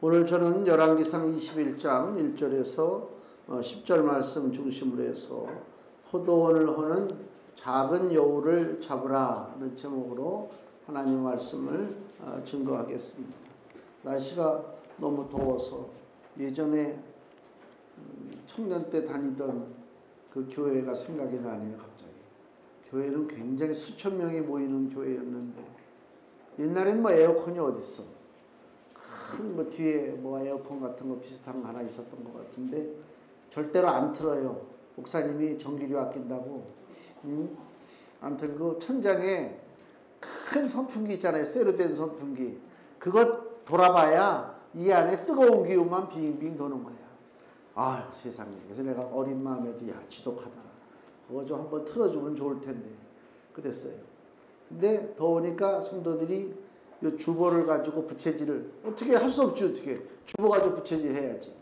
오늘 저는 열왕기상 21장 1절에서 10절 말씀 중심으로 해서 포도원을 허는 작은 여우를 잡으라는 제목으로 하나님 말씀을 증거하겠습니다. 날씨가 너무 더워서 예전에 청년 때 다니던 그 교회가 생각이 나네요. 갑자기 교회는 굉장히 수천 명이 모이는 교회였는데 옛날에는 뭐 에어컨이 어딨어. 큰 뭐 뒤에 뭐 에어컨 같은 거 비슷한 거 하나 있었던 것 같은데 절대로 안 틀어요. 목사님이 전기료 아낀다고 안 틀고 천장에 큰 선풍기 있잖아요. 쇠로 된 선풍기. 그거 돌아봐야 이 안에 뜨거운 기운만 빙빙 도는 거야. 아유 세상에. 그래서 내가 어린 마음에도 야 지독하다. 그거 좀 한번 틀어주면 좋을 텐데 그랬어요. 근데 더우니까 성도들이 이 주보를 가지고 부채질을 어떻게 할 수 없지. 어떻게 주보 가지고 부채질 해야지.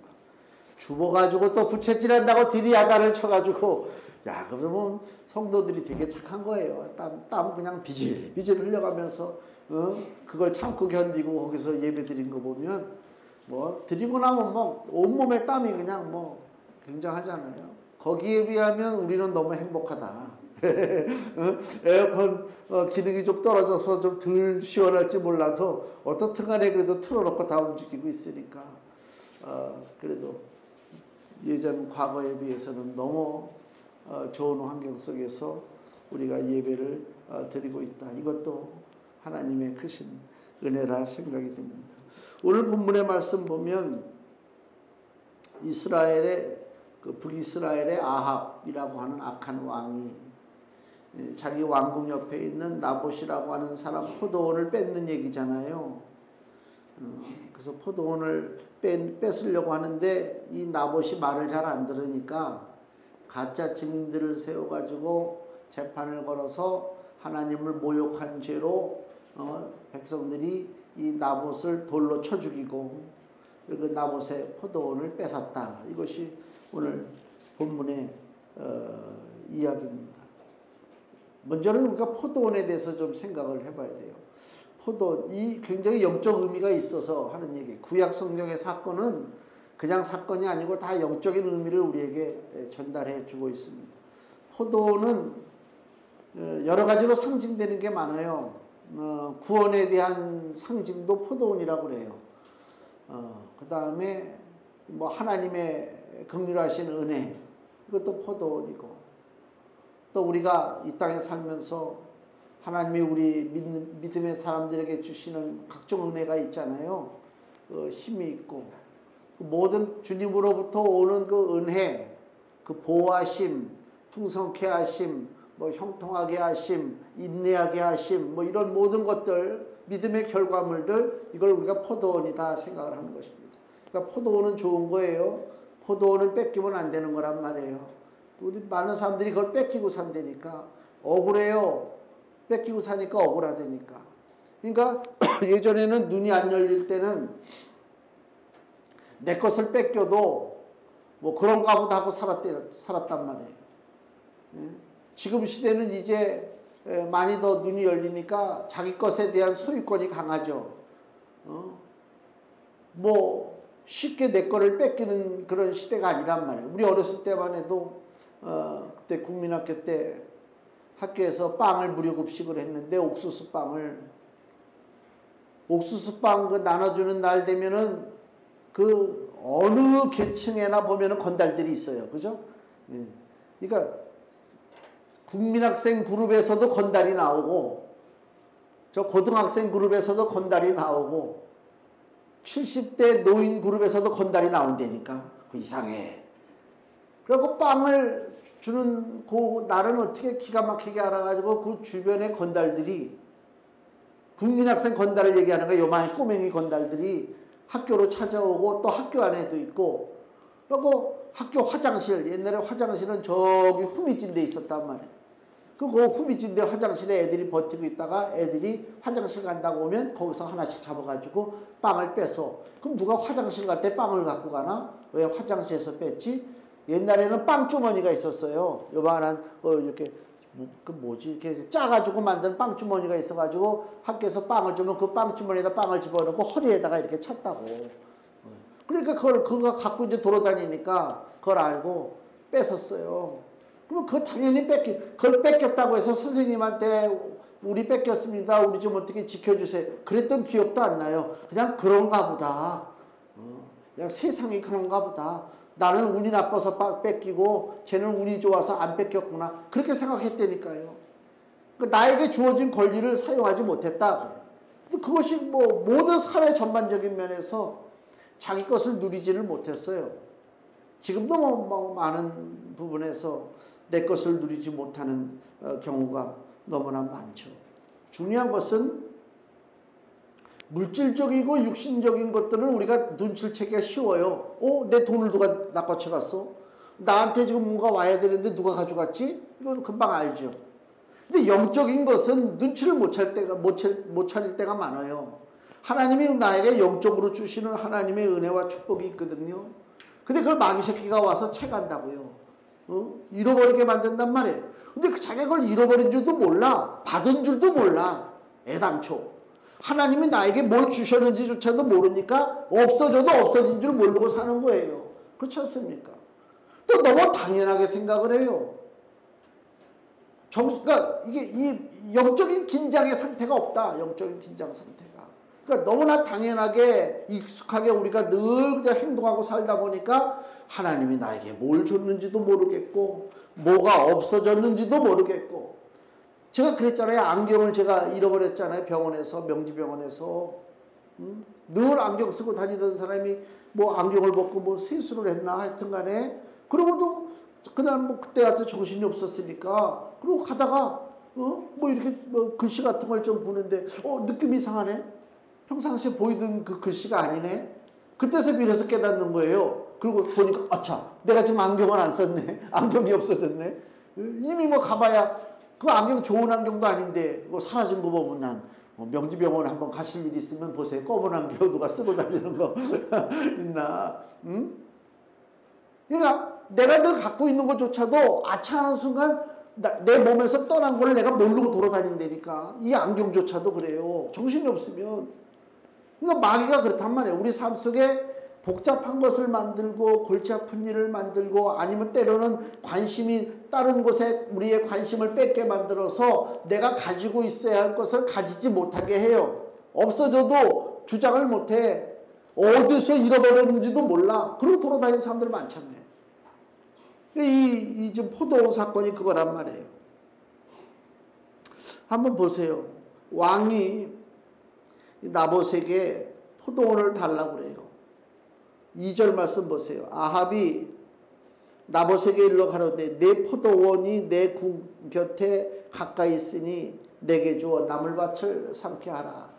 주보 가지고 또 부채질 한다고 들이야단을 쳐가지고 야 그러면 성도들이 되게 착한 거예요. 땀 그냥 비질 흘려가면서 그걸 참고 견디고 거기서 예배 드린 거 보면 뭐 드리고 나면 뭐 온몸에 땀이 그냥 뭐 굉장하잖아요. 거기에 비하면 우리는 너무 행복하다. 에어컨 기능이 좀 떨어져서 좀 덜 시원할지 몰라도 어떻든 간에 그래도 틀어놓고 다 움직이고 있으니까 그래도 예전 과거에 비해서는 너무 좋은 환경 속에서 우리가 예배를 드리고 있다. 이것도 하나님의 크신 은혜라 생각이 듭니다. 오늘 본문의 말씀 보면 이스라엘의 북이스라엘의 아합이라고 하는 악한 왕이 자기 왕궁 옆에 있는 나봇이라고 하는 사람 포도원을 뺏는 얘기잖아요. 그래서 포도원을 뺏으려고 하는데 이 나봇이 말을 잘 안 들으니까 가짜 증인들을 세워가지고 재판을 걸어서 하나님을 모욕한 죄로 백성들이 이 나봇을 돌로 쳐 죽이고 그 나봇의 포도원을 뺏었다. 이것이 오늘 본문의 이야기입니다. 먼저는 우리가 포도원에 대해서 좀 생각을 해봐야 돼요. 이 굉장히 영적 의미가 있어서 하는 얘기. 구약 성경의 사건은 그냥 사건이 아니고 다 영적인 의미를 우리에게 전달해 주고 있습니다. 포도원은 여러 가지로 상징되는 게 많아요. 구원에 대한 상징도 포도원이라고 그래요. 그 다음에 뭐 하나님의 긍휼하신 은혜, 이것도 포도원이고, 또 우리가 이 땅에 살면서 하나님이 우리 믿음의 사람들에게 주시는 각종 은혜가 있잖아요. 힘이 있고 모든 주님으로부터 오는 그 은혜, 그 보호하심, 풍성케 하심, 뭐 형통하게 하심, 인내하게 하심, 뭐 이런 모든 것들, 믿음의 결과물들, 이걸 우리가 포도원이다 생각을 하는 것입니다. 그러니까 포도원은 좋은 거예요. 포도원은 뺏기면 안 되는 거란 말이에요. 우리 많은 사람들이 그걸 뺏기고 산다니까 억울해요. 뺏기고 사니까 억울하다니까. 그러니까 예전에는 눈이 안 열릴 때는 내 것을 뺏겨도 뭐 그런가 보다 하고 살았단 말이에요. 지금 시대는 이제 많이 더 눈이 열리니까 자기 것에 대한 소유권이 강하죠. 뭐 쉽게 내 거를 뺏기는 그런 시대가 아니란 말이에요. 우리 어렸을 때만 해도 그때 국민학교 때 학교에서 빵을 무료 급식을 했는데 옥수수빵 그 나눠주는 날 되면은 그 어느 계층에나 보면은 건달들이 있어요. 그죠? 예. 그러니까 국민학생 그룹에서도 건달이 나오고 저 고등학생 그룹에서도 건달이 나오고 70대 노인 그룹에서도 건달이 나온다니까. 그 이상해. 그리고 빵을 주는 그 날은 어떻게 기가 막히게 알아가지고 그 주변의 건달들이 국민학생 건달을 얘기하는 거야. 요만한 꼬맹이 건달들이 학교로 찾아오고 또 학교 안에도 있고 그리고 학교 화장실, 옛날에 화장실은 저기 후미진 데 있었단 말이에요. 그 후미진 데 화장실에 애들이 버티고 있다가 애들이 화장실 간다고 오면 거기서 하나씩 잡아가지고 빵을 뺏어. 그럼 누가 화장실 갈 때 빵을 갖고 가나? 왜 화장실에서 뺐지? 옛날에는 빵 주머니가 있었어요. 요만한 이렇게 그 뭐지 이렇게 짜가지고 만든 빵 주머니가 있어가지고 학교에서 빵을 주면 그 빵 주머니에다 빵을 집어넣고 허리에다가 이렇게 찼다고. 그러니까 그거 갖고 이제 돌아다니니까 그걸 알고 뺏었어요. 그럼 그거 당연히 그걸 뺏겼다고 해서 선생님한테 우리 뺏겼습니다. 우리 좀 어떻게 지켜주세요. 그랬던 기억도 안 나요. 그냥 그런가 보다. 그냥 세상이 그런가 보다. 나는 운이 나빠서 뺏기고 쟤는 운이 좋아서 안 뺏겼구나. 그렇게 생각했다니까요. 나에게 주어진 권리를 사용하지 못했다. 그것이 뭐 모든 사회 전반적인 면에서 자기 것을 누리지를 못했어요. 지금도 뭐 많은 부분에서 내 것을 누리지 못하는 경우가 너무나 많죠. 중요한 것은 물질적이고 육신적인 것들은 우리가 눈치를 채기가 쉬워요. 내 돈을 누가 낚아채 갔어? 나한테 지금 뭔가 와야 되는데 누가 가져갔지? 이건 금방 알죠. 근데 영적인 것은 눈치를 못 차릴 때가 많아요. 하나님이 나에게 영적으로 주시는 하나님의 은혜와 축복이 있거든요. 근데 그걸 마귀 새끼가 와서 채간다고요. 잃어버리게 만든단 말이에요. 근데 그 자기가 그걸 잃어버린 줄도 몰라. 받은 줄도 몰라. 애당초. 하나님이 나에게 뭘 주셨는지조차도 모르니까 없어져도 없어진 줄 모르고 사는 거예요. 그렇지 않습니까? 또 너무 당연하게 생각을 해요. 그러니까 이게 이 영적인 긴장의 상태가 없다. 영적인 긴장 상태가. 그러니까 너무나 당연하게 익숙하게 우리가 늘 그냥 행동하고 살다 보니까 하나님이 나에게 뭘 줬는지도 모르겠고 뭐가 없어졌는지도 모르겠고. 제가 그랬잖아요. 안경을 제가 잃어버렸잖아요. 병원에서, 명지병원에서. 늘 안경 쓰고 다니던 사람이 뭐 안경을 벗고 뭐 세수를 했나 하여튼 간에. 그러고도 그날 뭐 그때 같은 정신이 없었으니까 그러고 가다가 뭐 이렇게 뭐 글씨 같은 걸 좀 보는데 느낌이 이상하네. 평상시에 보이던 그 글씨가 아니네. 그때서 비로소 깨닫는 거예요. 그리고 보니까 아차 내가 지금 안경을 안 썼네. 안경이 없어졌네. 이미 뭐 가봐야 그 안경 좋은 안경도 아닌데 뭐 사라진 거 보면 난 명지병원 한번 가실 일 있으면 보세요. 검은 안경 누가 쓰고 다니는 거 있나. 그러니까 내가 늘 갖고 있는 것조차도 아차하는 순간 내 몸에서 떠난 걸 내가 모르고 돌아다닌다니까. 이 안경조차도 그래요. 정신이 없으면. 그러니까 마귀가 그렇단 말이에요. 우리 삶 속에 복잡한 것을 만들고 골치 아픈 일을 만들고 아니면 때로는 관심이 다른 곳에 우리의 관심을 뺏게 만들어서 내가 가지고 있어야 할 것을 가지지 못하게 해요. 없어져도 주장을 못해. 어디서 잃어버렸는지도 몰라. 그러고 돌아다니는 사람들 많잖아요. 이 지금 포도원 사건이 그거란 말이에요. 한번 보세요. 왕이 나봇에게 포도원을 달라고 그래요. 2절 말씀 보세요. 아합이 나봇에게 일러 가로되 내 포도원이 내 궁 곁에 가까이 있으니 내게 주어 나물밭을 삼게 하라.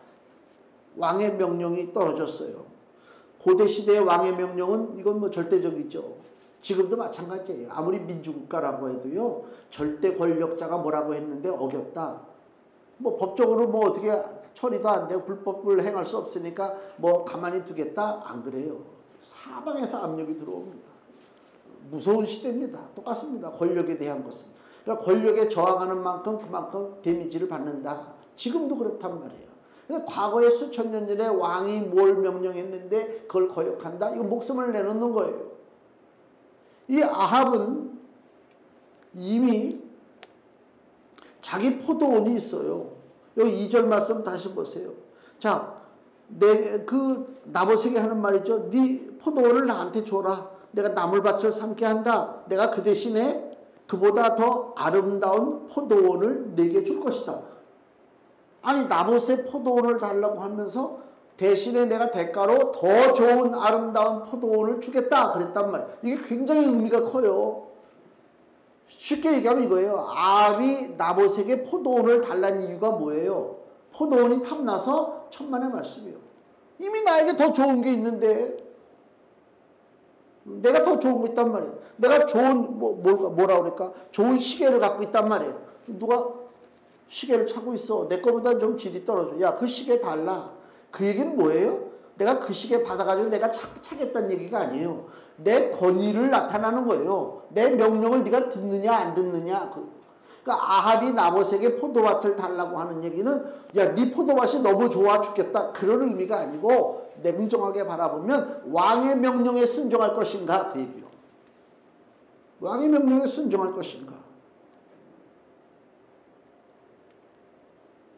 왕의 명령이 떨어졌어요. 고대 시대의 왕의 명령은 이건 뭐 절대적이죠. 지금도 마찬가지예요. 아무리 민주국가라고 해도요. 절대 권력자가 뭐라고 했는데 어겼다. 뭐 법적으로 뭐 어떻게 처리도 안 되고 불법을 행할 수 없으니까 뭐 가만히 두겠다? 안 그래요. 사방에서 압력이 들어옵니다. 무서운 시대입니다. 똑같습니다. 권력에 대한 것은. 그러니까 권력에 저항하는 만큼 그만큼 데미지를 받는다. 지금도 그렇단 말이에요. 근데 과거에 수천 년 전에 왕이 뭘 명령했는데 그걸 거역한다? 이거 목숨을 내놓는 거예요. 이 아합은 이미 자기 포도원이 있어요. 여기 2절 말씀 다시 보세요. 자, 나봇에게 하는 말이죠. 네 포도원을 나한테 줘라. 내가 나물밭을 삼게 한다. 내가 그 대신에 그보다 더 아름다운 포도원을 네게 줄 것이다. 아니 나봇의 포도원을 달라고 하면서 대신에 내가 대가로 더 좋은 아름다운 포도원을 주겠다 그랬단 말이에요. 이게 굉장히 의미가 커요. 쉽게 얘기하면 이거예요. 아합이 나봇에게 포도원을 달라는 이유가 뭐예요? 포도원이 탐나서 천만의 말씀이에요. 이미 나에게 더 좋은 게 있는데 내가 더 좋은 거 있단 말이에요. 내가 좋은 뭐라 그럴까? 좋은 시계를 갖고 있단 말이에요. 누가 시계를 차고 있어. 내 거보다 좀 질이 떨어져. 야, 그 시계 달라. 그 얘기는 뭐예요? 내가 그 시계 받아가지고 내가 차겠다는 얘기가 아니에요. 내 권위를 나타나는 거예요. 내 명령을 네가 듣느냐 안 듣느냐. 그러니까 아합이 나봇에게 포도밭을 달라고 하는 얘기는 야, 네 포도밭이 너무 좋아 죽겠다 그런 의미가 아니고 냉정하게 바라보면 왕의 명령에 순종할 것인가 그 얘기요. 왕의 명령에 순종할 것인가.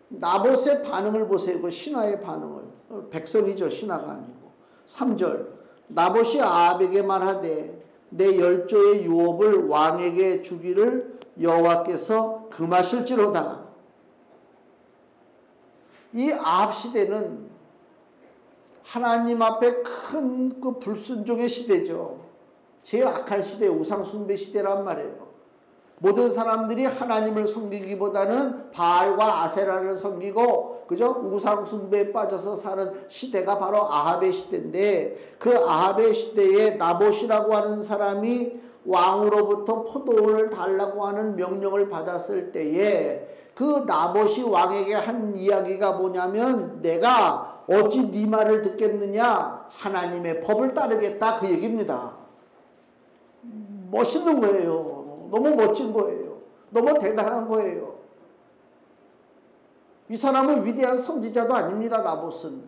나봇의 반응을 보세요. 그 신하의 반응을. 백성이죠. 신하가 아니고. 3절 나봇이 아합에게 말하되 내 열조의 유업을 왕에게 주기를 여호와께서 금하실지로다. 이 아합 시대는 하나님 앞에 큰 그 불순종의 시대죠. 제일 악한 시대, 우상숭배 시대란 말이에요. 모든 사람들이 하나님을 섬기기보다는 바알과 아세라를 섬기고 그죠? 우상숭배에 빠져서 사는 시대가 바로 아합의 시대인데 그 아합의 시대에 나봇이라고 하는 사람이 왕으로부터 포도원을 달라고 하는 명령을 받았을 때에 그 나봇이 왕에게 한 이야기가 뭐냐면 내가 어찌 네 말을 듣겠느냐 하나님의 법을 따르겠다 그 얘기입니다. 멋있는 거예요. 너무 멋진 거예요. 너무 대단한 거예요. 이 사람은 위대한 선지자도 아닙니다. 나봇은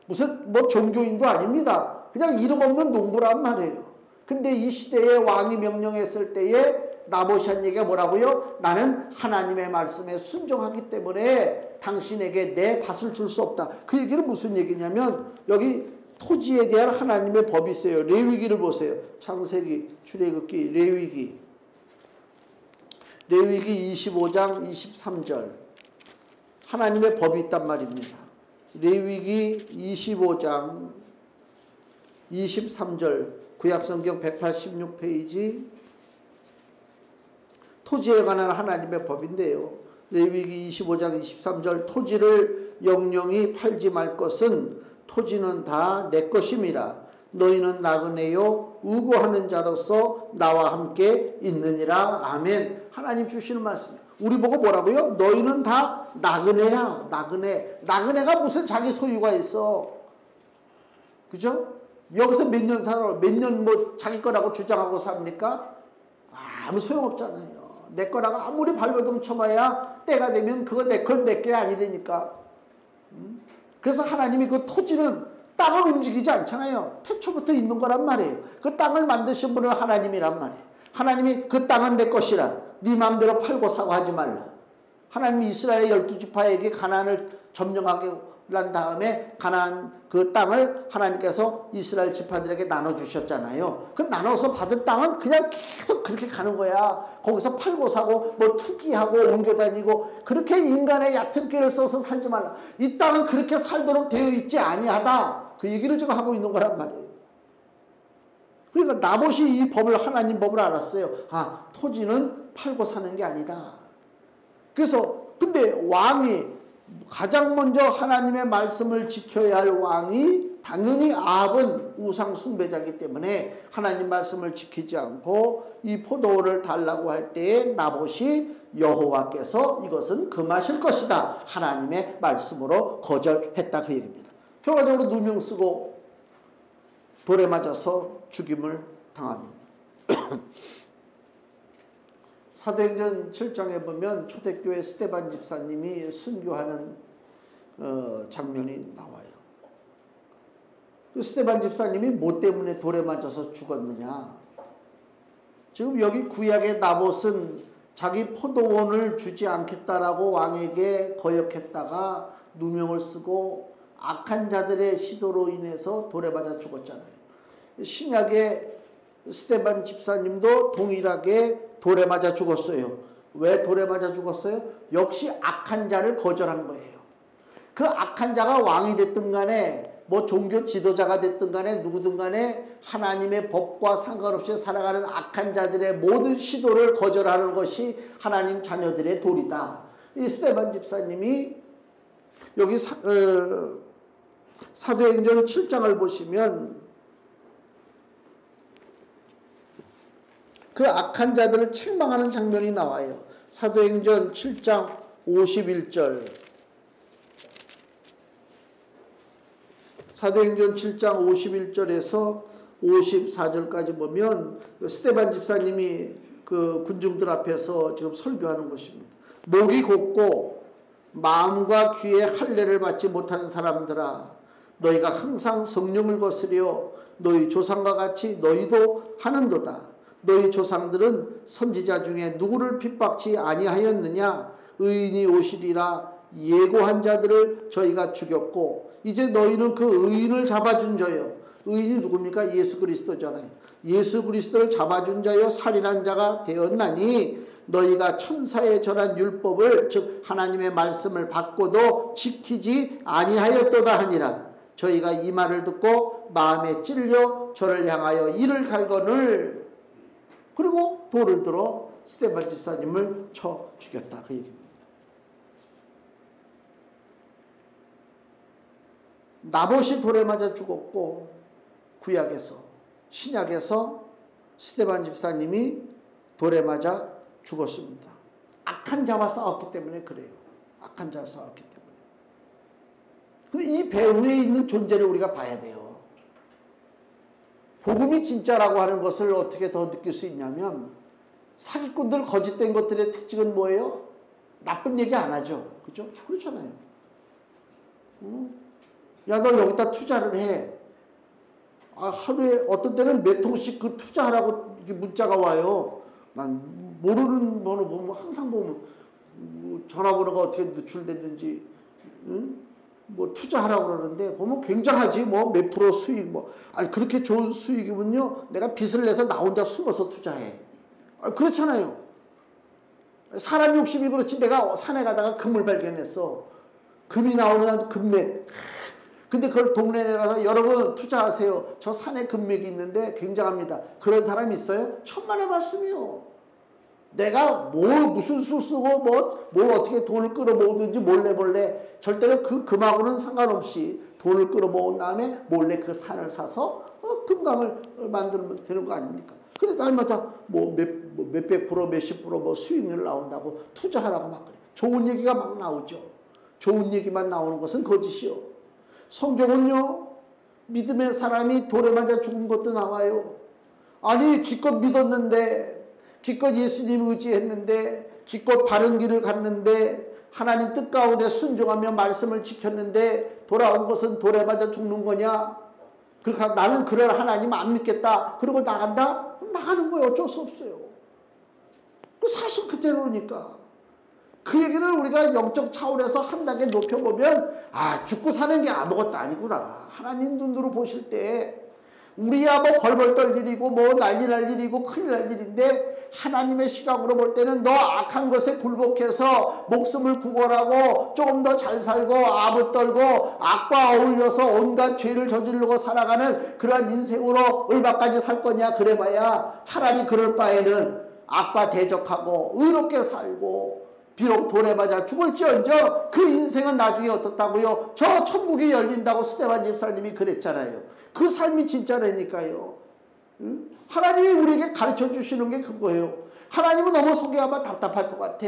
무슨 뭐 종교인도 아닙니다. 그냥 이름 없는 농부란 말이에요. 근데 이 시대에 왕이 명령했을 때에 나봇이 한 얘기가 뭐라고요? 나는 하나님의 말씀에 순종하기 때문에 당신에게 내 밭을 줄 수 없다. 그 얘기는 무슨 얘기냐면 여기 토지에 대한 하나님의 법이 있어요. 레위기를 보세요. 창세기, 출애굽기, 레위기 25장 23절 하나님의 법이 있단 말입니다. 레위기 25장 23절 구약성경 186페이지 토지에 관한 하나님의 법인데요. 레위기 25장 23절 토지를 영영히 팔지 말 것은 토지는 다 내 것임이라 너희는 나그네요 우고하는 자로서 나와 함께 있느니라. 아멘. 하나님 주시는 말씀. 우리 보고 뭐라고요? 너희는 다 나그네라. 나그네가 무슨 자기 소유가 있어. 그죠? 여기서 몇 년 살아, 몇 년 뭐 자기 거라고 주장하고 삽니까? 아무 소용없잖아요. 내 거라고 아무리 발버둥 쳐봐야 때가 되면 그거 내 건 내 게 아니라니까. 그래서 하나님이 그 토지는 땅을 움직이지 않잖아요. 태초부터 있는 거란 말이에요. 그 땅을 만드신 분은 하나님이란 말이에요. 하나님이 그 땅은 내 것이라. 네 마음대로 팔고 사고 하지 말라. 하나님이 이스라엘 12지파에게 가나안을 점령하게 난 다음에 가나안 그 땅을 하나님께서 이스라엘 지파들에게 나눠주셨잖아요. 그 나눠서 받은 땅은 그냥 계속 그렇게 가는 거야. 거기서 팔고 사고 뭐 투기하고 옮겨다니고 그렇게 인간의 얕은 꾀를 써서 살지 말라. 이 땅은 그렇게 살도록 되어 있지 아니하다. 그 얘기를 지금 하고 있는 거란 말이에요. 그러니까 나봇이 이 법을 하나님 법을 알았어요. 아, 토지는 팔고 사는 게 아니다. 그래서 근데 왕이 가장 먼저 하나님의 말씀을 지켜야 할 왕이 당연히 아합은 우상 숭배자이기 때문에 하나님 말씀을 지키지 않고 이 포도원을 달라고 할 때에 나봇이 여호와께서 이것은 금하실 것이다. 하나님의 말씀으로 거절했다 그 얘기입니다. 결과적으로 누명 쓰고 돌에 맞아서 죽임을 당합니다. 사도행전 7장에 보면 초대교회 스데반 집사님이 순교하는 장면이 나와요. 그 스데반 집사님이 뭐 때문에 돌에 맞아서 죽었느냐. 지금 여기 구약의 나봇은 자기 포도원을 주지 않겠다라고 왕에게 거역했다가 누명을 쓰고 악한 자들의 시도로 인해서 돌에 맞아 죽었잖아요. 신약의 스데반 집사님도 동일하게 돌에 맞아 죽었어요. 왜 돌에 맞아 죽었어요? 역시 악한 자를 거절한 거예요. 그 악한 자가 왕이 됐든 간에 뭐 종교 지도자가 됐든 간에 누구든 간에 하나님의 법과 상관없이 살아가는 악한 자들의 모든 시도를 거절하는 것이 하나님 자녀들의 도리다. 이 스데반 집사님이 여기 사도행전 7장을 보시면 그 악한 자들을 책망하는 장면이 나와요. 사도행전 7장 51절. 사도행전 7장 51절에서 54절까지 보면 스데반 집사님이 그 군중들 앞에서 지금 설교하는 것입니다. 목이 곧고 마음과 귀에 할례를 받지 못한 사람들아, 너희가 항상 성령을 거스려 너희 조상과 같이 너희도 하는도다. 너희 조상들은 선지자 중에 누구를 핍박치 아니하였느냐? 의인이 오시리라 예고한 자들을 저희가 죽였고 이제 너희는 그 의인을 잡아준 자요. 의인이 누굽니까? 예수 그리스도잖아요. 예수 그리스도를 잡아준 자요 살인한 자가 되었나니 너희가 천사에 전한 율법을 즉 하나님의 말씀을 받고도 지키지 아니하였도다 하니라. 저희가 이 말을 듣고 마음에 찔려 저를 향하여 이를 갈거늘. 그리고 돌을 들어 스데반 집사님을 쳐 죽였다. 그 얘기입니다. 나봇이 돌에 맞아 죽었고 구약에서 신약에서 스데반 집사님이 돌에 맞아 죽었습니다. 악한 자와 싸웠기 때문에 그래요. 악한 자와 싸웠기 때문에. 근데 이 배후에 있는 존재를 우리가 봐야 돼요. 복음이 진짜라고 하는 것을 어떻게 더 느낄 수 있냐면 사기꾼들 거짓된 것들의 특징은 뭐예요? 나쁜 얘기 안 하죠. 그죠? 그렇잖아요. 야, 너 여기다 투자를 해. 하루에 어떤 때는 몇 통씩 그 투자하라고 문자가 와요. 난 모르는 번호 보면 항상 보면 전화번호가 어떻게 노출됐는지 뭐 투자하라고 그러는데 보면 굉장하지. 뭐 몇 프로 수익 뭐. 아니 그렇게 좋은 수익이면요 내가 빚을 내서 나 혼자 숨어서 투자해. 그렇잖아요. 사람 욕심이 그렇지. 내가 산에 가다가 금을 발견했어. 금이 나오는 금맥. 근데 그걸 동네에 가서 여러분 투자하세요. 저 산에 금맥이 있는데 굉장합니다. 그런 사람이 있어요? 천만의 말씀이요. 내가 무슨 수 쓰고 뭘 어떻게 돈을 끌어모으든지 몰래 절대로 그 금하고는 상관없이 돈을 끌어모은 다음에 몰래 그 산을 사서 금강을 만들면 되는 거 아닙니까? 근데 날마다 몇백 프로 몇십 프로 뭐 수익률 나온다고 투자하라고 막 그래. 좋은 얘기가 막 나오죠. 좋은 얘기만 나오는 것은 거짓이요. 성경은요 믿음의 사람이 돌에 맞아 죽은 것도 나와요. 아니 기껏 믿었는데 기껏 예수님 의지했는데 기껏 바른 길을 갔는데 하나님 뜻 가운데 순종하며 말씀을 지켰는데 돌아온 것은 돌에 맞아 죽는 거냐? 그러니까 나는 그럴 하나님 안 믿겠다. 그러고 나간다? 그럼 나가는 거예요. 어쩔 수 없어요. 그 사실 그대로니까. 그 얘기를 우리가 영적 차원에서 한 단계 높여보면 죽고 사는 게 아무것도 아니구나. 하나님 눈으로 보실 때 우리야 뭐 벌벌 떨 일이고 뭐 난리 날 일이고 큰일 날 일인데 하나님의 시각으로 볼 때는 너 악한 것에 굴복해서 목숨을 구걸하고 조금 더 잘 살고 아부 떨고 악과 어울려서 온갖 죄를 저지르고 살아가는 그러한 인생으로 얼마까지 살 거냐. 그래봐야 차라리 그럴 바에는 악과 대적하고 의롭게 살고 비록 돌에 맞아 죽을지언정 그 인생은 나중에 어떻다고요? 저 천국이 열린다고 스데반 집사님이 그랬잖아요. 그 삶이 진짜라니까요. 하나님이 우리에게 가르쳐 주시는 게 그거예요. 하나님은 너무 소개하면 답답할 것 같아.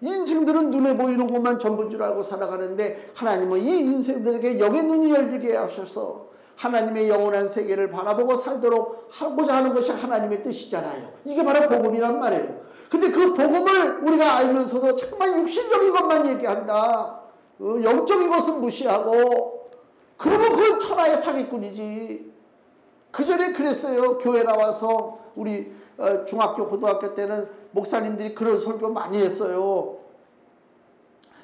인생들은 눈에 보이는 것만 전부인 줄 알고 살아가는데 하나님은 이 인생들에게 영의 눈이 열리게 하셔서 하나님의 영원한 세계를 바라보고 살도록 하고자 하는 것이 하나님의 뜻이잖아요. 이게 바로 복음이란 말이에요. 근데 그 복음을 우리가 알면서도 정말 육신적인 것만 얘기한다. 영적인 것은 무시하고 그러면 그건 천하의 사기꾼이지. 그 전에 그랬어요. 교회 나와서 우리 중학교 고등학교 때는 목사님들이 그런 설교 많이 했어요.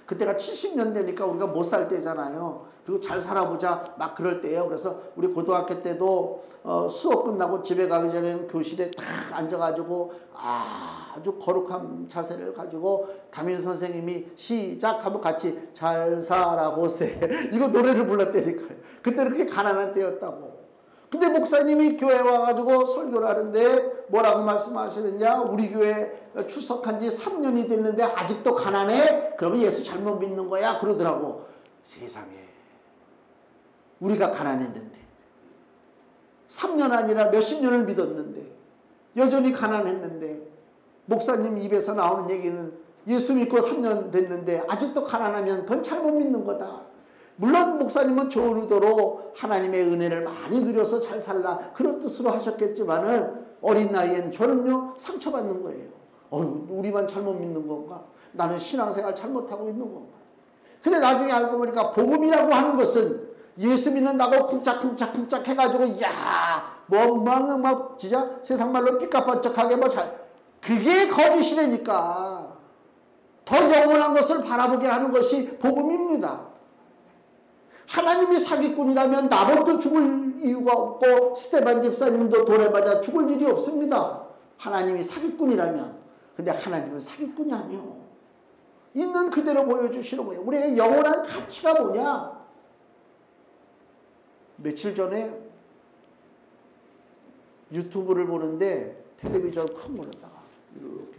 그때가 70년대니까 우리가 못 살 때잖아요. 그리고 잘 살아보자 막 그럴 때예요. 그래서 우리 고등학교 때도 수업 끝나고 집에 가기 전에는 교실에 탁 앉아가지고 아주 거룩한 자세를 가지고 담임 선생님이 시작하면 같이 잘 살아보세 이거 노래를 불렀다니까요. 그때는 그게 가난한 때였다고. 근데 목사님이 교회 와가지고 설교를 하는데 뭐라고 말씀하시느냐. 우리 교회 출석한 지 3년이 됐는데 아직도 가난해? 그러면 예수 잘못 믿는 거야 그러더라고. 세상에 우리가 가난했는데 3년 아니라 몇십 년을 믿었는데 여전히 가난했는데 목사님 입에서 나오는 얘기는 예수 믿고 3년 됐는데 아직도 가난하면 그건 잘못 믿는 거다. 물론 목사님은 좋은 의도로 하나님의 은혜를 많이 누려서 잘 살라 그런 뜻으로 하셨겠지만은 어린 나이엔 저는요 상처받는 거예요. 우리만 잘못 믿는 건가? 나는 신앙생활 잘못하고 있는 건가? 근데 나중에 알고 보니까 복음이라고 하는 것은 예수 믿는 나고 쿵짝쿵짝 해가지고 막 진짜 세상 말로 삐까뻔쩍하게 그게 거짓이라니까. 더 영원한 것을 바라보게 하는 것이 복음입니다. 하나님이 사기꾼이라면 나봇도 죽을 이유가 없고 스데반 집사님도 돌에 맞아 죽을 일이 없습니다. 하나님이 사기꾼이라면. 근데 하나님은 사기꾼이 아니요. 있는 그대로 보여주시는 거예요. 우리가 영원한 가치가 뭐냐? 며칠 전에 유튜브를 보는데 텔레비전 큰 거에다가 이렇게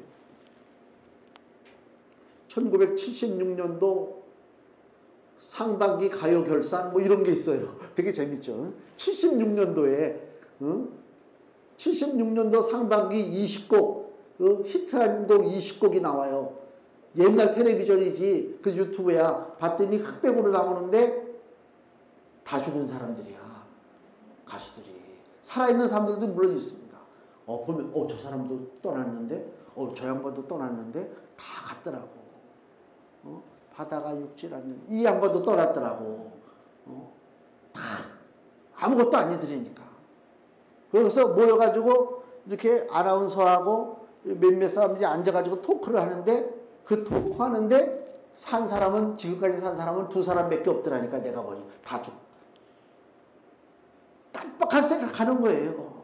1976년도 상반기 가요 결산 이런 게 있어요. 되게 재밌죠. 76년도에 76년도 상반기 20곡 히트한 곡 20곡이 나와요. 옛날 텔레비전이지 그 유튜브야. 봤더니 흑백으로 나오는데 다 죽은 사람들이야. 가수들이. 살아있는 사람들도 물론 있습니다. 보면 저 사람도 떠났는데 저 양반도 떠났는데 다 갔더라고. 바다가 육지라면 이 양반도 떠났더라고. 다 아무것도 아니더라니까. 그래서 모여가지고 이렇게 아나운서하고 몇몇 사람들이 앉아가지고 토크를 하는데 그 토크하는데 지금까지 산 사람은 2사람밖에 없더라니까. 내가 보니 다 깜빡할 생각하는 거예요.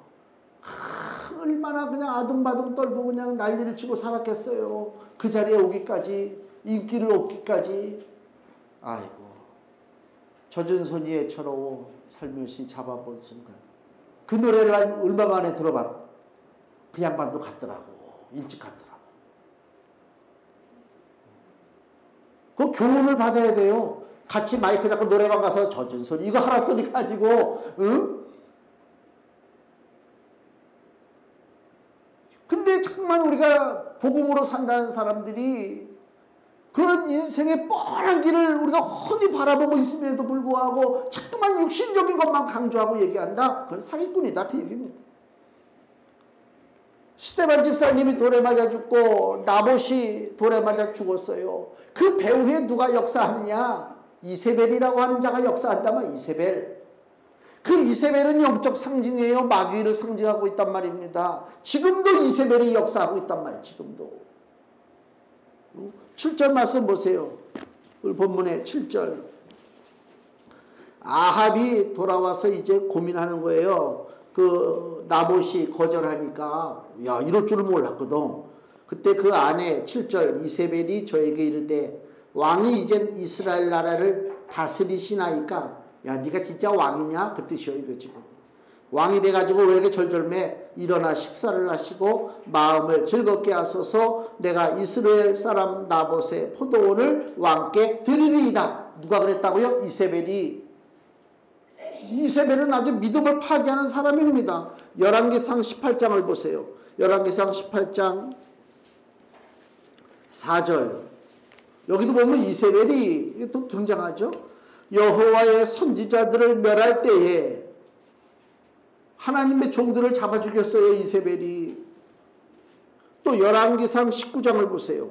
얼마나 그냥 아둥바둥 떨고 그냥 난리를 치고 살았겠어요. 그 자리에 오기까지, 인기를 얻기까지. 아이고, 젖은 손이 애처로워 살며시 잡아본 순간. 그 노래를 얼마 만에 들어봤. 그 양반도 갔더라고. 일찍 갔더라고. 그 교훈을 받아야 돼요. 같이 마이크 잡고 노래방 가서 젖은 손 이거 하라 소리가 아니고, 근데 정말 우리가 복음으로 산다는 사람들이 그런 인생의 뻔한 길을 우리가 훤히 바라보고 있음에도 불구하고 자꾸만 육신적인 것만 강조하고 얘기한다? 그건 사기꾼이다. 그 얘기입니다. 스데반 집사님이 돌에 맞아 죽고 나봇이 돌에 맞아 죽었어요. 그 배후에 누가 역사하느냐? 이세벨이라고 하는 자가 역사한다면 이세벨. 그 이세벨은 영적 상징이에요. 마귀를 상징하고 있단 말입니다. 지금도 이세벨이 역사하고 있단 말이에요. 지금도. 7절 말씀 보세요. 오늘 본문의 7절. 아합이 돌아와서 이제 고민하는 거예요. 그 나봇이 거절하니까 이럴 줄은 몰랐거든. 그때 그 아내 7절 이세벨이 저에게 이르되 왕이 이젠 이스라엘 나라를 다스리시나이까. 네가 진짜 왕이냐? 그 뜻이요 이거 지금. 왕이 돼가지고 왜 이렇게 절절매? 일어나 식사를 하시고 마음을 즐겁게 하소서. 내가 이스라엘 사람 나봇의 포도원을 왕께 드리리이다. 누가 그랬다고요? 이세벨이. 이세벨은 아주 믿음을 파괴하는 사람입니다. 열왕기상 18장을 보세요. 열왕기상 18장 4절. 여기도 보면 이세벨이 또 등장하죠. 여호와의 선지자들을 멸할 때에 하나님의 종들을 잡아 죽였어요. 이세벨이. 또 열왕기상 19장을 보세요.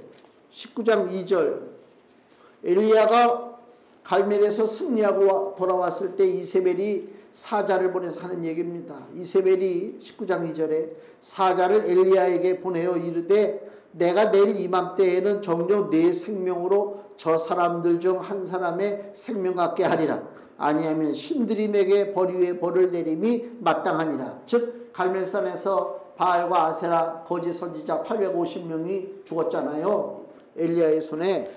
19장 2절. 엘리야가 갈멜에서 승리하고 돌아왔을 때 이세벨이 사자를 보내서 하는 얘기입니다. 이세벨이 19장 2절에 사자를 엘리야에게 보내어 이르되 내가 내일 이맘때에는 정녕 내 생명으로 저 사람들 중 한 사람의 생명 같게 하리라. 아니하면 신들이 내게 벌 위에 벌을 내림이 마땅하니라. 즉 갈멜산에서 바알과 아세라 거짓 선지자 850명이 죽었잖아요. 엘리야의 손에.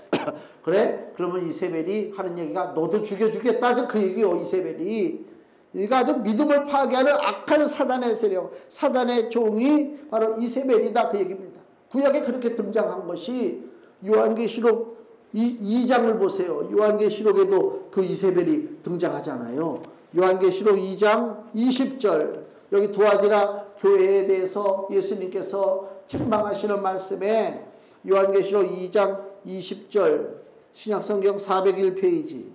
그래? 그러면 이세벨이 하는 얘기가 너도 죽여주겠다. 그 얘기요. 이세벨이. 이거 아주 믿음을 파괴하는 악한 사단의 세력, 사단의 종이 바로 이세벨이다. 그 얘기입니다. 구약에 그렇게 등장한 것이 요한계시록 2장을 보세요. 요한계시록에도 그 이세벨이 등장하잖아요. 요한계시록 2장 20절. 여기 두아디라 교회에 대해서 예수님께서 책망하시는 말씀에 요한계시록 2장 20절 신약성경 401페이지.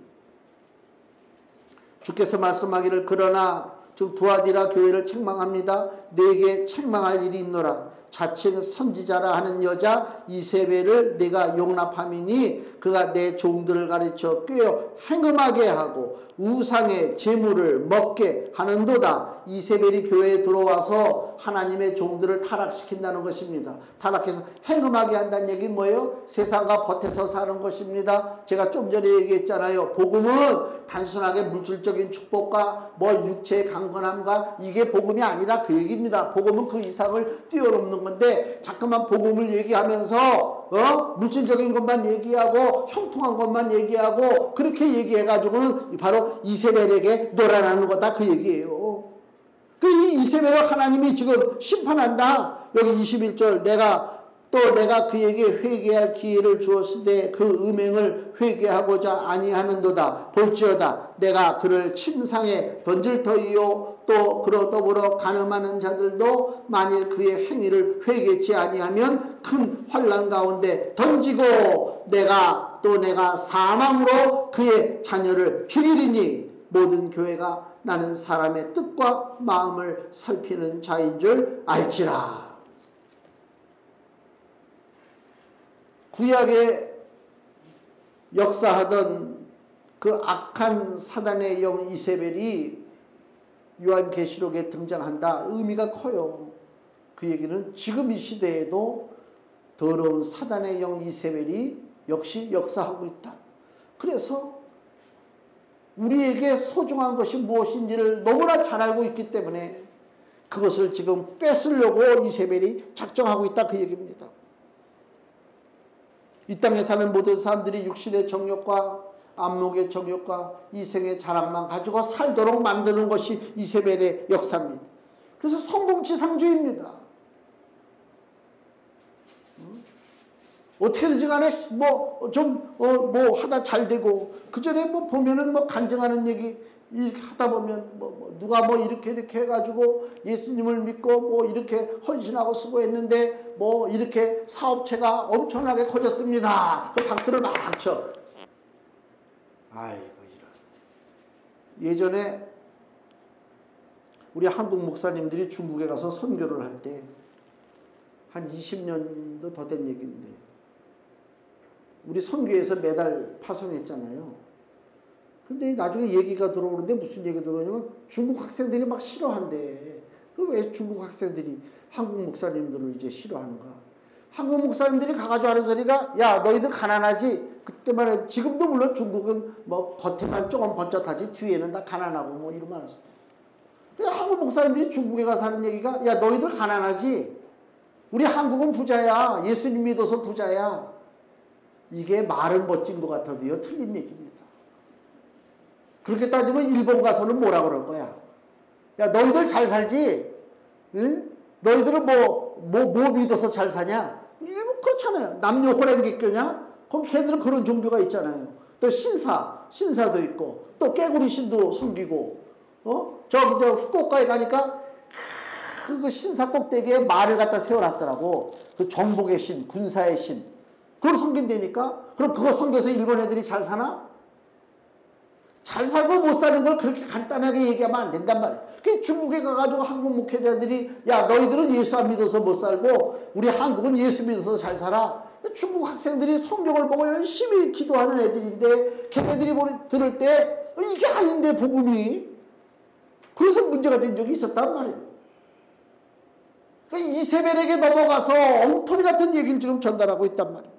주께서 말씀하기를 그러나 즉 두아디라 교회를 책망합니다. 내게 책망할 일이 있노라. 자칭 선지자라 하는 여자 이세벨을 내가 용납함이니 그가 내 종들을 가르쳐 꿰어 행음하게 하고 우상의 제물을 먹게 하는도다. 이세벨이 교회에 들어와서 하나님의 종들을 타락시킨다는 것입니다. 타락해서 행음하게 한다는 얘기 뭐예요? 세상과 버텨서 사는 것입니다. 제가 좀 전에 얘기했잖아요. 복음은 단순하게 물질적인 축복과 뭐 육체의 강건함과 이게 복음이 아니라 그 얘기입니다. 복음은 그 이상을 뛰어넘는 건데 자꾸만 복음을 얘기하면서 물질적인 것만 얘기하고 형통한 것만 얘기하고 그렇게 얘기해가지고는 바로 이세벨에게 놀아나는 거다 그 얘기예요. 그 이세벨을 하나님이 지금 심판한다. 여기 21절 내가 그에게 회개할 기회를 주었을 때 그 음행을 회개하고자 아니하는도다. 볼지어다 내가 그를 침상에 던질 터이요 또 그로 더불어 간음하는 자들도 만일 그의 행위를 회개치 아니하면 큰 환난 가운데 던지고 내가 사망으로 그의 자녀를 죽이리니 모든 교회가 나는 사람의 뜻과 마음을 살피는 자인 줄 알지라. 구약에 역사하던 그 악한 사단의 영 이세벨이 요한계시록에 등장한다. 의미가 커요. 그 얘기는 지금 이 시대에도 더러운 사단의 영 이세벨이 역시 역사하고 있다. 그래서 우리에게 소중한 것이 무엇인지를 너무나 잘 알고 있기 때문에 그것을 지금 뺏으려고 이세벨이 작정하고 있다 그 얘기입니다. 이 땅에 사는 모든 사람들이 육신의 정욕과 안목의 정욕과 이생의 자랑만 가지고 살도록 만드는 것이 이세벨의 역사입니다. 그래서 성공지상주의입니다. 어떻게든지 간에 하다 잘 되고 그 전에 보면은 간증하는 얘기 이렇게 하다 보면 누가 이렇게 해가지고 예수님을 믿고 이렇게 헌신하고 수고했는데 이렇게 사업체가 엄청나게 커졌습니다. 그 박수를 막 쳐. 아이고 이런. 예전에 우리 한국 목사님들이 중국에 가서 선교를 할 때 한 20년도 더 된 얘기인데 우리 선교에서 매달 파송했잖아요. 근데 나중에 얘기가 들어오는데 무슨 얘기가 들어오냐면 중국 학생들이 막 싫어한대. 왜 중국 학생들이 한국 목사님들을 이제 싫어하는가? 한국 목사님들이 가가지고 하는 소리가 야 너희들 가난하지? 그때만 해도 지금도 물론 중국은 겉에만 조금 번쩍하지 뒤에는 다 가난하고 이런 말 하셨어. 근데 한국 목사님들이 중국에 가서 하는 얘기가 야 너희들 가난하지? 우리 한국은 부자야. 예수님 믿어서 부자야. 이게 말은 멋진 것 같아도요 틀린 얘기입니다. 그렇게 따지면 일본 가서는 뭐라 그럴 거야? 야 너희들 잘 살지? 응? 너희들은 뭐 믿어서 잘 사냐? 일본 그렇잖아요. 남녀 호랭객교냐? 거기 걔들은 그런 종교가 있잖아요. 또 신사도 있고 또 깨구리 신도 섬기고 저 후쿠오카에 가니까 그 신사 꼭대기에 말을 갖다 세워놨더라고. 그 정복의 신, 군사의 신. 그걸 섬긴다니까? 그럼 그거 섬겨서 일본 애들이 잘 사나? 잘 살고 못 사는 걸 그렇게 간단하게 얘기하면 안 된단 말이에요. 그 중국에 가가지고 한국 목회자들이 야 너희들은 예수 안 믿어서 못 살고 우리 한국은 예수 믿어서 잘 살아. 중국 학생들이 성경을 보고 열심히 기도하는 애들인데 걔네들이 들을 때 이게 아닌데 복음이. 그래서 문제가 된 적이 있었단 말이에요. 그러니까 이세벨에게 넘어가서 엉터리 같은 얘기를 지금 전달하고 있단 말이에요.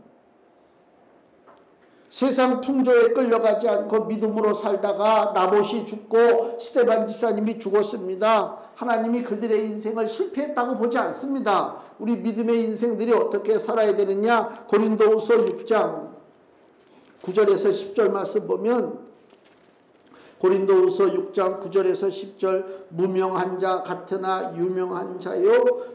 세상 풍조에 끌려가지 않고 믿음으로 살다가 나봇이 죽고 스데반 집사님이 죽었습니다. 하나님이 그들의 인생을 실패했다고 보지 않습니다. 우리 믿음의 인생들이 어떻게 살아야 되느냐? 고린도후서 6장 9절에서 10절 말씀 보면 고린도후서 6장 9절에서 10절 무명한 자 같으나 유명한 자요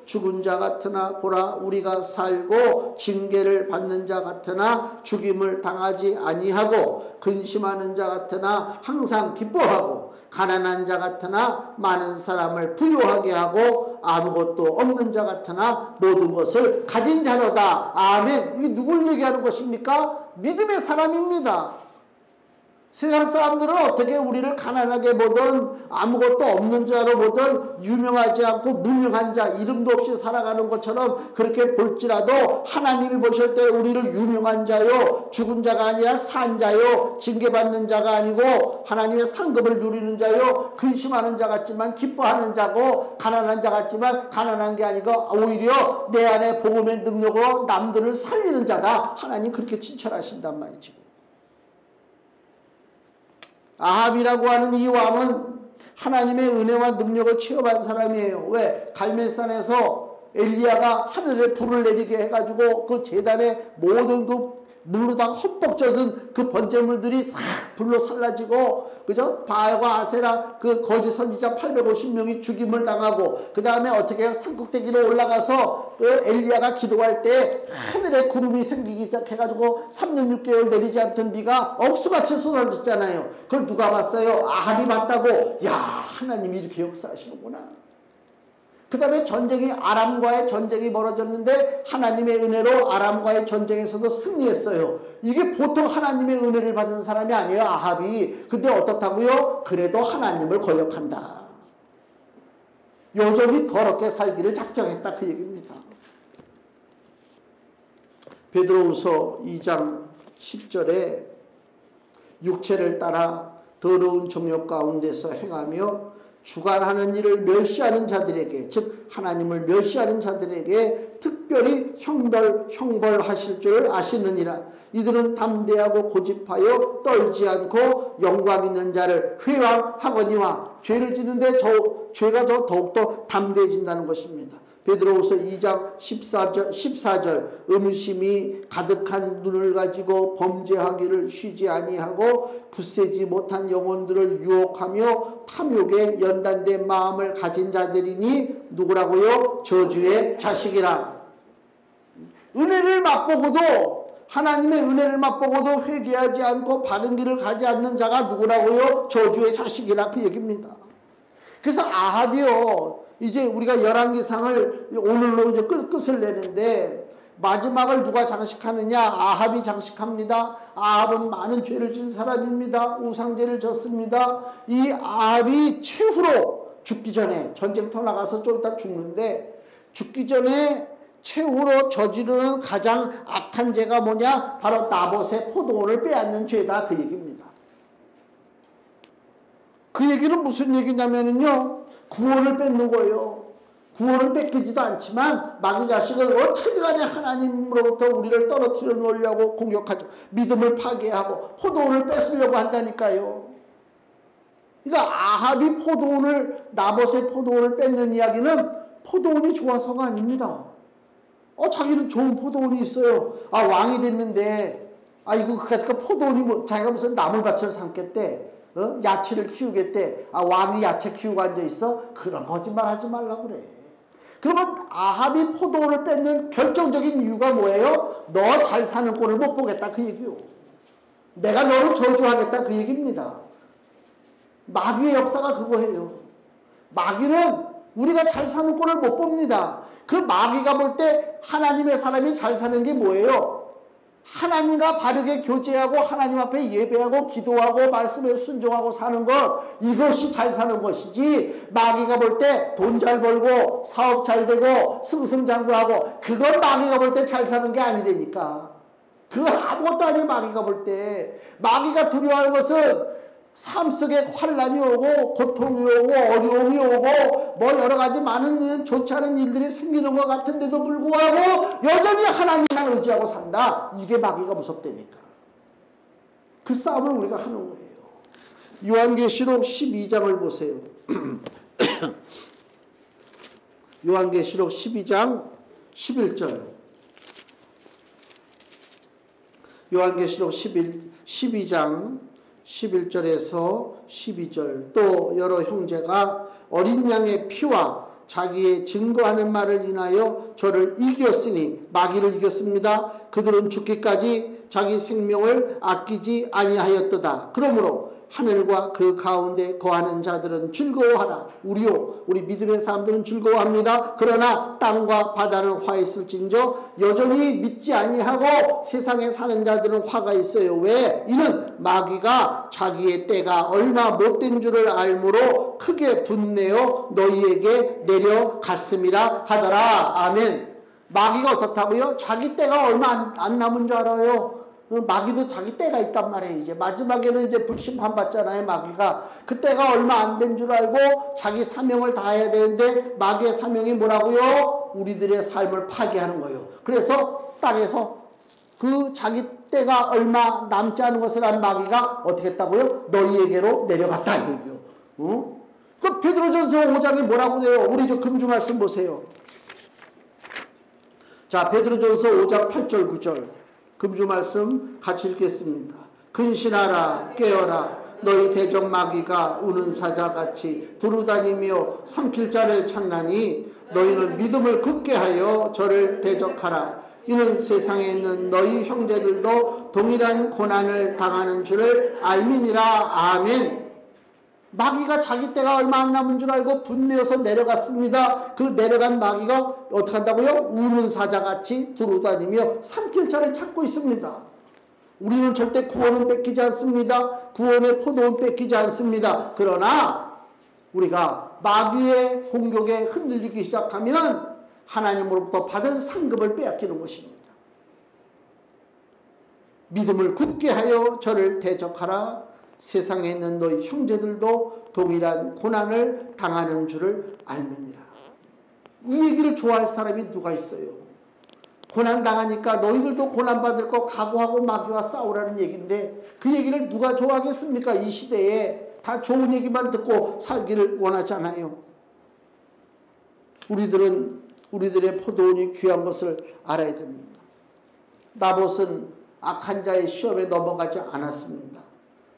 죽은 자 같으나 보라 우리가 살고 징계를 받는 자 같으나 죽임을 당하지 아니하고 근심하는 자 같으나 항상 기뻐하고 가난한 자 같으나 많은 사람을 부유하게 하고 아무것도 없는 자 같으나 모든 것을 가진 자로다. 아멘. 이게 누굴 얘기하는 것입니까? 믿음의 사람입니다. 세상 사람들은 어떻게 우리를 가난하게 보든 아무것도 없는 자로 보든 유명하지 않고 무명한 자, 이름도 없이 살아가는 것처럼 그렇게 볼지라도 하나님이 보실 때 우리를 유명한 자요, 죽은 자가 아니라 산 자요, 징계받는 자가 아니고 하나님의 상급을 누리는 자요, 근심하는 자 같지만 기뻐하는 자고, 가난한 자 같지만 가난한 게 아니고 오히려 내 안에 복음의 능력으로 남들을 살리는 자다. 하나님 그렇게 칭찬하신단 말이죠. 아합이라고 하는 이 왕은 하나님의 은혜와 능력을 체험한 사람이에요. 왜? 갈멜산에서 엘리야가 하늘에 불을 내리게 해가지고 그 제단에 모든 그 물로 다 흠뻑 젖은 그 번제물들이 싹 불로 살라지고, 그죠? 바알과 아세라 그 거짓 선지자 850명이 죽임을 당하고, 그 다음에 어떻게 해요? 산꼭대기로 올라가서 그 엘리야가 기도할 때 하늘에 구름이 생기기 시작해가지고 3년 6개월 내리지 않던 비가 억수같이 쏟아졌잖아요. 그걸 누가 봤어요? 아합이 봤다고. 야, 하나님이 이렇게 역사하시는구나. 그 다음에 전쟁이, 아람과의 전쟁이 벌어졌는데 하나님의 은혜로 아람과의 전쟁에서도 승리했어요. 이게 보통 하나님의 은혜를 받은 사람이 아니에요, 아합이. 근데 어떻다고요? 그래도 하나님을 거역한다. 여전히 더럽게 살기를 작정했다, 그 얘기입니다. 베드로후서 2장 10절에 육체를 따라 더러운 정욕 가운데서 행하며 주관하는 일을 멸시하는 자들에게, 즉 하나님을 멸시하는 자들에게 특별히 형벌하실 줄 아시느니라. 이들은 담대하고 고집하여 떨지 않고 영광 있는 자를 회방하거니와. 죄를 지는데 죄가 더욱더 담대해진다는 것입니다. 베드로후서 2장 14절 음심이 가득한 눈을 가지고 범죄하기를 쉬지 아니하고 굳세지 못한 영혼들을 유혹하며 탐욕에 연단된 마음을 가진 자들이니 누구라고요? 저주의 자식이라. 은혜를 맛보고도, 하나님의 은혜를 맛보고도 회개하지 않고 바른 길을 가지 않는 자가 누구라고요? 저주의 자식이라, 그 얘기입니다. 그래서 아합이요, 이제 우리가 열왕기상을 오늘로 이제 끝을 내는데 마지막을 누가 장식하느냐? 아합이 장식합니다. 아합은 많은 죄를 진 사람입니다. 우상죄를 졌습니다. 이 아합이 최후로 죽기 전에, 전쟁터 나가서 좀 이따 죽는데, 죽기 전에 최후로 저지르는 가장 악한 죄가 뭐냐? 바로 나봇의 포도원을 빼앗는 죄다, 그 얘기입니다. 그 얘기는 무슨 얘기냐면요, 구원을 뺏는 거예요. 구원을 뺏기지도 않지만 마귀 자식은 어떻게든 간에 하나님으로부터 우리를 떨어뜨려 놓으려고 공격하죠. 믿음을 파괴하고 포도원을 뺏으려고 한다니까요. 그러니까 아합이 나봇의 포도원을 뺏는 이야기는 포도원이 좋아서가 아닙니다. 자기는 좋은 포도원이 있어요. 왕이 됐는데, 이거 그까짓 포도원이 자기가 무슨 나물밭을 삼겠대. 야채를 키우겠대. 왕이 야채 키우고 앉아있어? 그런 거짓말 하지 말라고 그래. 그러면 아합이 포도원을 뺏는 결정적인 이유가 뭐예요? 너 잘 사는 꼴을 못 보겠다, 그 얘기요. 내가 너를 저주하겠다, 그 얘기입니다. 마귀의 역사가 그거예요. 마귀는 우리가 잘 사는 꼴을 못 봅니다. 그 마귀가 볼 때 하나님의 사람이 잘 사는 게 뭐예요? 하나님과 바르게 교제하고 하나님 앞에 예배하고 기도하고 말씀에 순종하고 사는 것, 이것이 잘 사는 것이지, 마귀가 볼 때 돈 잘 벌고 사업 잘 되고 승승장구하고, 그건 마귀가 볼 때 잘 사는 게 아니라니까. 그건 아무것도 아니에요. 마귀가 볼 때. 마귀가 두려워하는 것은 삶 속에 환란이 오고 고통이 오고 어려움이 오고 뭐 여러 가지 많은 좋지 않은 일들이 생기는 것 같은데도 불구하고 여전히 하나님만 의지하고 산다. 이게 마귀가 무섭다니까. 그 싸움을 우리가 하는 거예요. 요한계시록 12장을 보세요. 요한계시록 12장 11절. 요한계시록 12장 11절에서 12절. 또 여러 형제가 어린 양의 피와 자기의 증거하는 말을 인하여 저를 이겼으니, 마귀를 이겼습니다. 그들은 죽기까지 자기 생명을 아끼지 아니하였도다. 그러므로 하늘과 그 가운데 거하는 자들은 즐거워하라. 우리 믿음의 사람들은 즐거워합니다. 그러나 땅과 바다는 화 있을진저 여전히 믿지 아니하고 세상에 사는 자들은 화가 있어요. 왜? 이는 마귀가 자기의 때가 얼마 못된 줄을 알므로 크게 분내어 너희에게 내려갔음이라 하더라. 아멘. 마귀가 어떻다고요? 자기 때가 얼마 안 남은 줄 알아요. 마귀도 자기 때가 있단 말이에요. 이제 마지막에는 이제 불심판 받잖아요. 마귀가 그 때가 얼마 안 된 줄 알고 자기 사명을 다해야 되는데 마귀의 사명이 뭐라고요? 우리들의 삶을 파괴하는 거예요. 그래서 땅에서 그 자기 때가 얼마 남지 않은 것을 한 마귀가 어떻게 했다고요? 너희에게로 내려갔다 이거요. 그 베드로전서 5장에 뭐라고 돼요? 우리 저 금주 말씀 보세요. 자, 베드로전서 5장 8절 9절 금주 말씀 같이 읽겠습니다. 근신하라 깨어라 너희 대적 마귀가 우는 사자같이 두루다니며 삼킬 자를 찾나니 너희는 믿음을 굳게 하여 저를 대적하라. 이는 세상에 있는 너희 형제들도 동일한 고난을 당하는 줄을 알미니라. 아멘. 마귀가 자기 때가 얼마 안 남은 줄 알고 분내어서 내려갔습니다. 그 내려간 마귀가 어떻게 한다고요? 우는 사자같이 두루다니며 삼킬 자를 찾고 있습니다. 우리는 절대 구원은 뺏기지 않습니다. 구원의 포도는 뺏기지 않습니다. 그러나 우리가 마귀의 공격에 흔들리기 시작하면 하나님으로부터 받을 상급을 빼앗기는 것입니다. 믿음을 굳게 하여 저를 대적하라. 세상에 있는 너희 형제들도 동일한 고난을 당하는 줄을 알미니라. 이 얘기를 좋아할 사람이 누가 있어요? 고난 당하니까 너희들도 고난받을 거 각오하고 마귀와 싸우라는 얘기인데 그 얘기를 누가 좋아하겠습니까? 이 시대에 다 좋은 얘기만 듣고 살기를 원하잖아요. 우리들의 포도원이 귀한 것을 알아야 됩니다. 나봇은 악한 자의 시험에 넘어가지 않았습니다.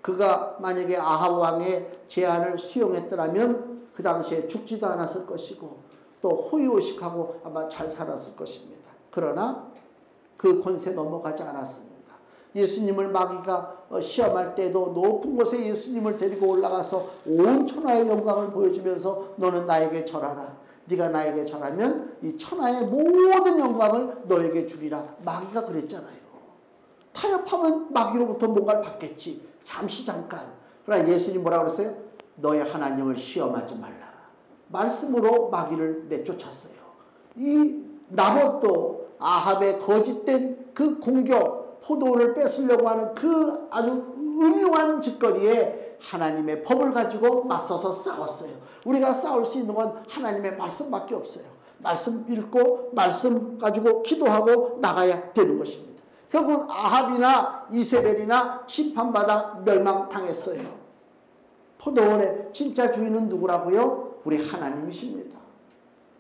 그가 만약에 아합 왕의 제안을 수용했더라면 그 당시에 죽지도 않았을 것이고 또 호의호식하고 아마 잘 살았을 것입니다. 그러나 그 권세 넘어가지 않았습니다. 예수님을 마귀가 시험할 때도 높은 곳에 예수님을 데리고 올라가서 온 천하의 영광을 보여주면서 너는 나에게 절하라. 네가 나에게 절하면 이 천하의 모든 영광을 너에게 주리라. 마귀가 그랬잖아요. 타협하면 마귀로부터 뭔가를 받겠지. 잠깐. 그러나 예수님 뭐라고 그랬어요? 너의 하나님을 시험하지 말라. 말씀으로 마귀를 내쫓았어요. 이 나봇도 아합의 거짓된 그 공격, 포도원을 뺏으려고 하는 그 아주 음흉한 짓거리에 하나님의 법을 가지고 맞서서 싸웠어요. 우리가 싸울 수 있는 건 하나님의 말씀밖에 없어요. 말씀 읽고 말씀 가지고 기도하고 나가야 되는 것입니다. 결국은 아합이나 이세벨이나 심판받아 멸망당했어요. 포도원의 진짜 주인은 누구라고요? 우리 하나님이십니다.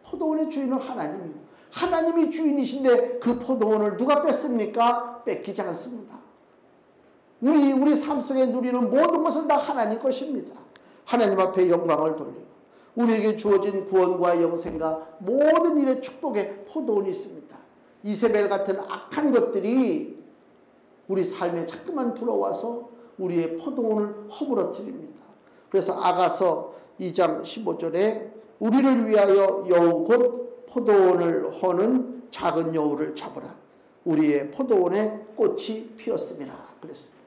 포도원의 주인은 하나님이에요. 하나님이 주인이신데 그 포도원을 누가 뺐습니까? 뺏기지 않습니다. 우리 삶 속에 누리는 모든 것은 다 하나님 것입니다. 하나님 앞에 영광을 돌리고 우리에게 주어진 구원과 영생과 모든 일의 축복에 포도원이 있습니다. 이세벨 같은 악한 것들이 우리 삶에 자꾸만 들어와서 우리의 포도원을 허물어뜨립니다. 그래서 아가서 2장 15절에 우리를 위하여 여우 곧 포도원을 허는 작은 여우를 잡으라. 우리의 포도원에 꽃이 피었음이라 그랬습니다.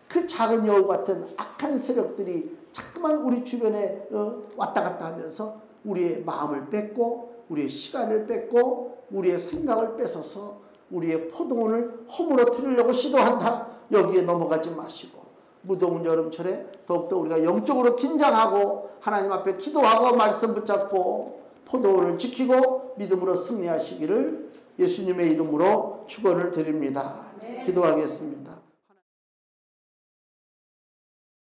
그 작은 여우 같은 악한 세력들이 자꾸만 우리 주변에 왔다 갔다 하면서 우리의 마음을 뺏고 우리의 시간을 뺏고 우리의 생각을 뺏어서 우리의 포도원을 허물어뜨리려고 시도한다. 여기에 넘어가지 마시고 무더운 여름철에 더욱더 우리가 영적으로 긴장하고 하나님 앞에 기도하고 말씀 붙잡고 포도원을 지키고 믿음으로 승리하시기를 예수님의 이름으로 축원을 드립니다. 기도하겠습니다.